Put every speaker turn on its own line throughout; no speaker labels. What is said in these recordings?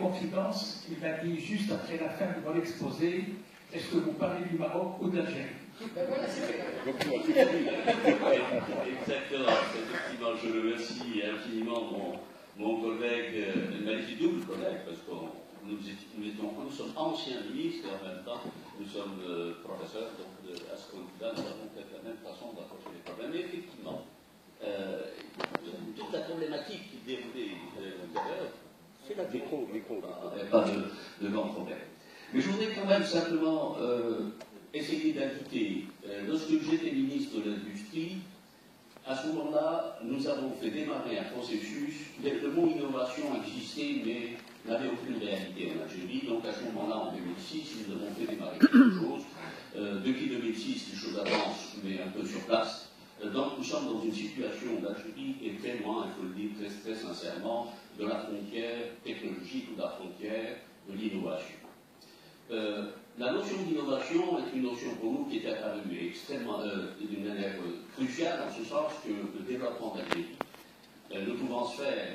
confidence, il a dit juste après la fin de mon exposé, est-ce que vous parlez du Maroc ou de l'Algérie?
Exactement. Effectivement, je remercie infiniment mon collègue, magnifique double collègue, parce que nous sommes anciens ministres et en même temps nous sommes professeurs, donc à ce point-là, nous avons peut-être la même façon d'approcher les problèmes. Mais effectivement, toute la problématique qui déroulait l'intérieur, c'est la micro. Pas de grand problème. Mais je voudrais quand même simplement essayer d'indiquer, lorsque j'étais ministre de l'Industrie, à ce moment-là, nous avons fait démarrer un processus. Le mot innovation existait, mais n'avait aucune réalité en Algérie. Donc à ce moment-là, en 2006, nous avons fait démarrer quelque chose. Depuis 2006, les choses avancent, mais un peu sur place. Donc nous sommes dans une situation d'Algérie et très loin, il faut le dire très sincèrement, de la frontière technologique ou de la frontière de l'innovation. La notion d'innovation est une notion pour nous qui est apparue extrêmement, d'une manière cruciale, en ce sens que le développement de l'Algérie ne pouvant se faire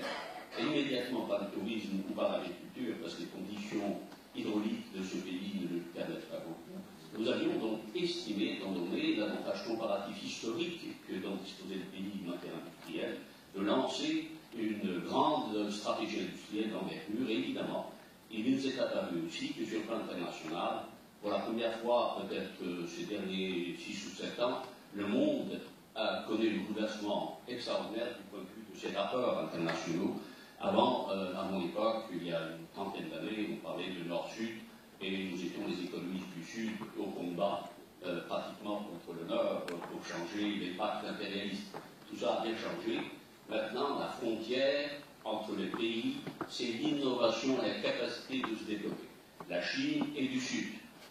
immédiatement par le tourisme ou par l'agriculture, parce que les conditions hydrauliques de ce pays ne le permettent pas beaucoup, nous avions donc estimé, étant donné l'avantage comparatif historique que dont disposait le pays en matière industrielle, de lancer une grande stratégie industrielle d'envergure. Et évidemment, il nous est apparu aussi que sur le plan international, pour la première fois, peut-être ces derniers 6 ou 7 ans, le monde a connu un bouleversement extraordinaire du point de vue de ses rapports internationaux. Avant, à mon époque, il y a une trentaine d'années, on parlait de Nord-Sud, et nous étions les économistes du Sud au combat pratiquement contre le Nord pour changer les pactes impérialistes. Tout ça a bien changé. Maintenant, la frontière entre les pays, c'est l'innovation et la capacité de se développer. La Chine est du Sud,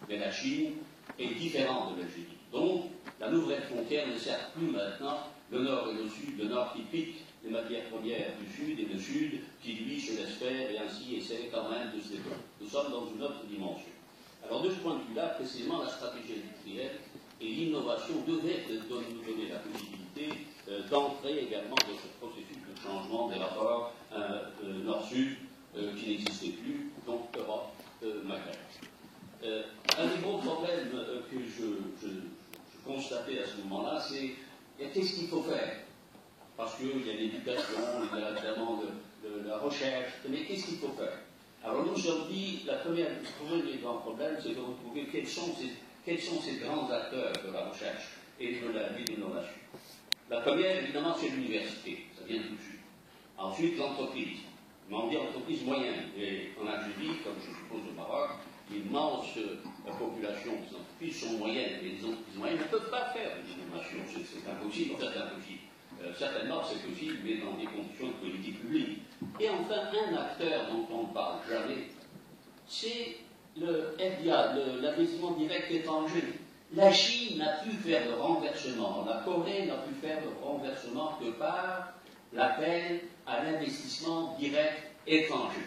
mais la Chine est différente de l'Algérie. Donc, la nouvelle frontière ne sert plus maintenant le Nord et le Sud, le Nord qui pique les matières premières du Sud et le Sud qui, lui, se laisse faire et ainsi essaie quand même de se développer. Nous sommes dans une autre dimension. Alors, de ce point de vue-là, précisément, la stratégie industrielle et l'innovation devaient nous donner la possibilité d'entrer également dans ce processus de changement des rapports Nord-Sud qui n'existait plus, donc Europe-Maghreb. Un des gros problèmes que je constatais à ce moment-là, c'est qu'est-ce qu'il faut faire? Parce qu'il y a l'éducation, il y a évidemment de la recherche, mais qu'est-ce qu'il faut faire? Alors nous nous sommes dit, le premier grand problème, c'est de retrouver quels sont ces grands acteurs de la recherche et de l'innovation. La première, évidemment, c'est l'université, ça vient tout de suite. Ensuite, l'entreprise. Mais on dit entreprise moyenne. Et en Algérie, comme je suppose au Maroc, l'immense population des entreprises sont moyennes. Et les entreprises moyennes ne peuvent pas faire de l'innovation. C'est impossible, en fait, c'est impossible. Certainement, c'est possible, mais dans des conditions de politique publique. Et enfin, un acteur dont on ne parle jamais, c'est le FDI, l'investissement direct étranger. La Chine n'a pu faire le renversement, la Corée n'a pu faire le renversement que par l'appel à l'investissement direct étranger.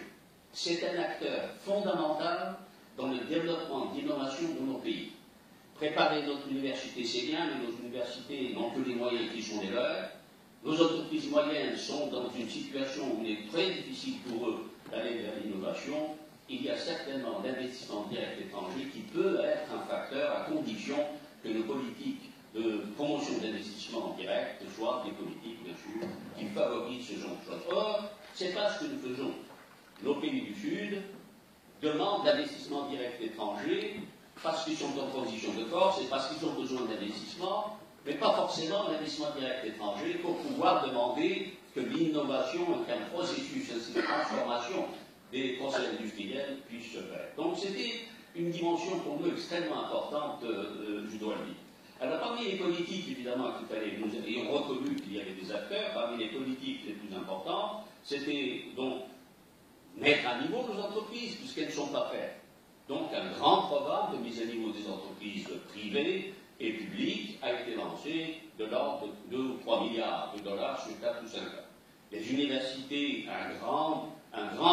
C'est un acteur fondamental dans le développement d'innovation de nos pays. Préparer notre université, c'est bien, mais nos universités n'ont que les moyens qui sont les leurs. Nos entreprises moyennes sont dans une situation où il est très difficile pour eux d'aller vers l'innovation. Il y a certainement l'investissement direct étranger qui peut être un facteur à condition que nos politiques de promotion d'investissement direct soient des politiques, bien sûr, qui favorisent ce genre de choses. Or, ce n'est pas ce que nous faisons. Nos pays du Sud demandent l'investissement direct étranger parce qu'ils sont en position de force et parce qu'ils ont besoin d'investissement, mais pas forcément l'investissement direct étranger pour pouvoir demander que l'innovation et qu'un processus de transformation des procès industriels puissent se faire. Donc c'était une dimension pour nous extrêmement importante, je dois le dire. Alors parmi les politiques, évidemment, qu'il fallait, nous ayons reconnu qu'il y avait des acteurs, parmi les politiques les plus importantes, c'était donc mettre à niveau nos entreprises, puisqu'elles ne sont pas faites. Donc un grand programme de mise à niveau des entreprises privées et publiques a été lancé de l'ordre de 2 ou 3 milliards de dollars sur 4 ou 5 ans. Les universités, un grand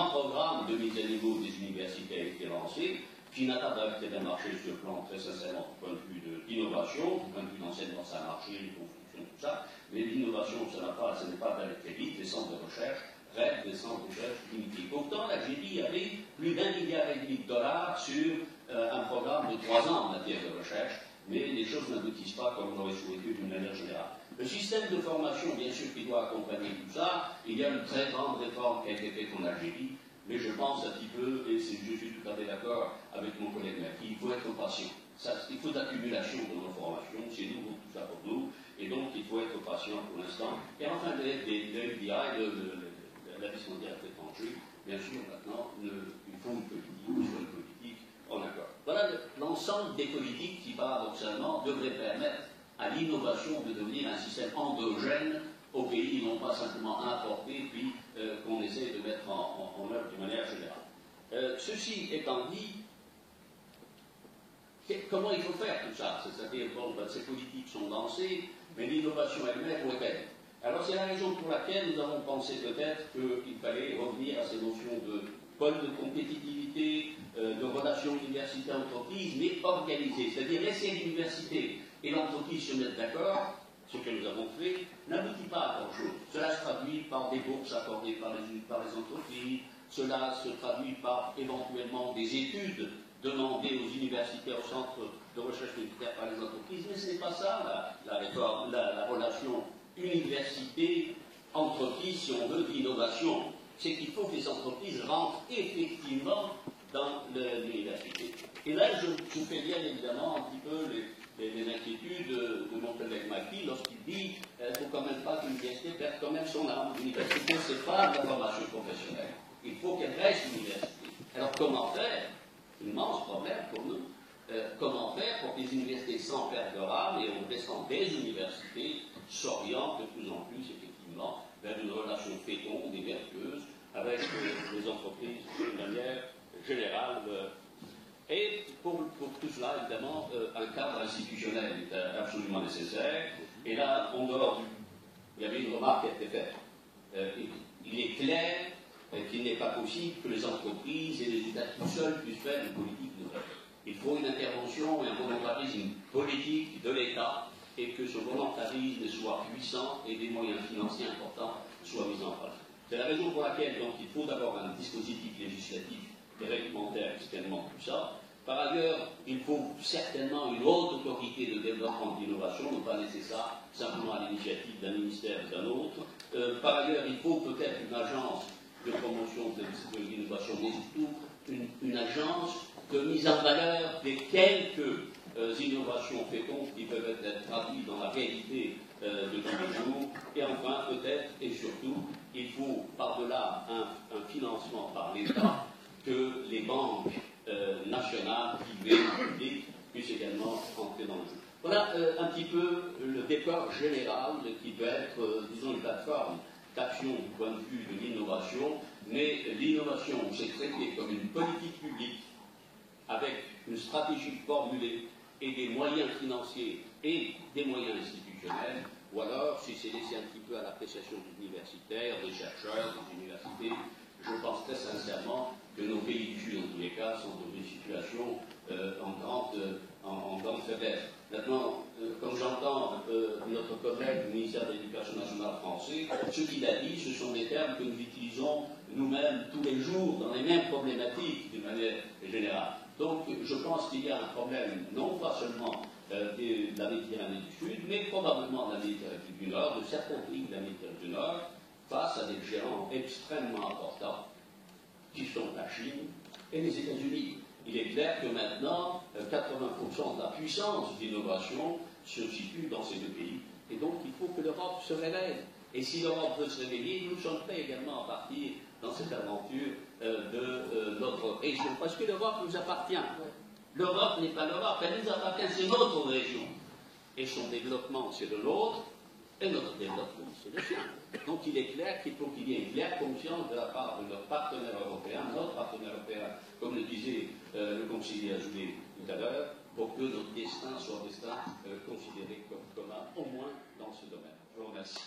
programme de mise à niveau des universités a été lancé, qui n'a pas très bien marché sur le plan, très sincèrement, du point de vue de l'innovation, du point de vue d'enseignement, ça a marché, les constructions, tout ça, mais l'innovation, ce n'est pas d'aller très vite, les centres de recherche rêve des centres de recherche limitée. Pourtant, l'Algérie avait plus d'1,5 milliard de dollars sur un programme de 3 ans en matière de recherche, mais les choses n'aboutissent pas comme on l'aurait souhaité d'une manière générale. Le système de formation, bien sûr, qui doit accompagner tout ça, il y a une très grande réforme qui a été faite en Algérie, mais je pense un petit peu, et je suis tout à fait d'accord avec mon collègue Maki, il faut être patient. Il faut d'accumulation de nos formations, c'est nouveau tout ça pour nous, et donc il faut être patient pour l'instant. Et enfin, le FDI, la Liste mondiale de l'étranger, bien sûr, maintenant, il faut une politique en accord. Voilà l'ensemble des politiques qui, paradoxalement, devraient permettre à l'innovation de devenir un système endogène au pays, non pas simplement importé, puis qu'on essaie de mettre en œuvre de manière générale. Ceci étant dit, comment il faut faire tout ça? C'est-à-dire, bon, ces politiques sont lancées, mais l'innovation elle-même, où est-elle? Alors c'est la raison pour laquelle nous avons pensé peut-être qu'il fallait revenir à ces notions de pôle de compétitivité, de relations université-entreprise, mais organisées. C'est-à-dire laisser l'université et l'entreprise se mettre d'accord, ce que nous avons fait, n'aboutit pas à grand-chose. Cela se traduit par des bourses accordées par les entreprises, cela se traduit par éventuellement des études demandées aux universités, aux centres de recherche militaire par les entreprises, mais ce n'est pas ça la relation université-entreprise, si on veut, d'innovation. C'est qu'il faut que les entreprises rentrent effectivement dans l'université. Et là, je fais bien évidemment un petit peu les inquiétudes de mon collègue Maki lorsqu'il dit qu'il ne faut quand même pas que l'université perde quand même son âme. L'université, ce n'est pas de la formation professionnelle. Il faut qu'elle reste l'université. Alors comment faire? Immense problème pour nous. Comment faire pour que les universités s'en perdent leur âme et en restant des universités s'orientent de plus en plus effectivement vers une relation féconde et vertueuse avec les entreprises d'une manière générale. Et pour tout cela, évidemment, un cadre institutionnel est absolument nécessaire. Et là, en dehors il y avait une remarque qui a été faite. Il est clair qu'il n'est pas possible que les entreprises et les États tout seuls puissent faire une politique nouvelle. Il faut une intervention et un volontarisme politique de l'État et que ce volontarisme soit puissant et des moyens financiers importants soient mis en place. C'est la raison pour laquelle donc, il faut d'abord un dispositif législatif et réglementaire extrêmement puissant. Par ailleurs, il faut certainement une haute autorité de développement et d'innovation, ne pas laisser ça simplement à l'initiative d'un ministère ou d'un autre. Par ailleurs, il faut peut-être une agence de promotion de l'innovation, mais surtout une agence de mise en valeur des quelques innovations fécondes qui peuvent être traduites dans la réalité de tous les jours. Et enfin, peut-être et surtout, il faut par-delà un financement par l'État que les banques nationales, privées, publiques puissent également entrer dans le jeu. Voilà un petit peu le décor général qui peut être, disons, une plateforme d'action du point de vue de l'innovation, mais l'innovation, c'est traité comme une politique publique avec une stratégie formulée et des moyens financiers et des moyens institutionnels, ou alors si c'est laissé un petit peu à l'appréciation des universitaires, des chercheurs, des universités, je pense très sincèrement que nos pays du Sud, en tous les cas, sont dans une situation en grande faiblesse. Maintenant, comme j'entends notre collègue du ministère de l'Éducation nationale français, ce qu'il a dit, ce sont des termes que nous utilisons nous-mêmes tous les jours dans les mêmes problématiques d'une manière générale. Donc, je pense qu'il y a un problème, non pas seulement de la Méditerranée du Sud, mais probablement de la Méditerranée du Nord, de certains pays de la Méditerranée du Nord, face à des géants extrêmement importants, qui sont la Chine et les États-Unis. Il est clair que maintenant, 80% de la puissance d'innovation se situe dans ces deux pays. Et donc, il faut que l'Europe se réveille. Et si l'Europe veut se réveiller, nous sommes prêts également à partir dans cette aventure de notre région. Parce que l'Europe nous appartient. L'Europe n'est pas l'Europe, elle nous appartient, c'est notre région. Et son développement, c'est de l'autre, et notre développement, c'est le sien. Donc il est clair qu'il faut qu'il y ait une claire conscience de la part de nos partenaires européens, notre partenaire européen, comme le disait le conseiller Azoulay tout à l'heure, pour que notre destin soit un destin considéré comme commun, au moins dans ce domaine. Je vous remercie.